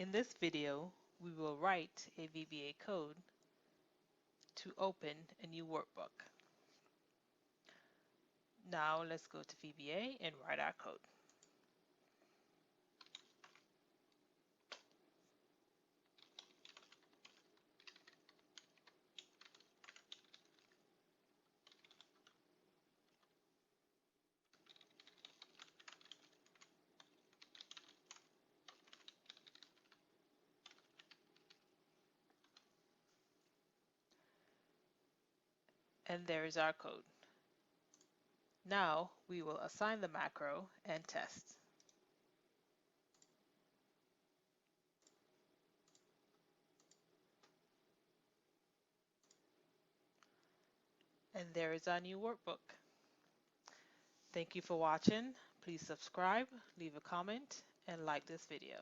In this video, we will write a VBA code to open a new workbook. Now let's go to VBA and write our code. And there is our code. Now we will assign the macro and test. And there is our new workbook. Thank you for watching. Please subscribe, leave a comment, and like this video.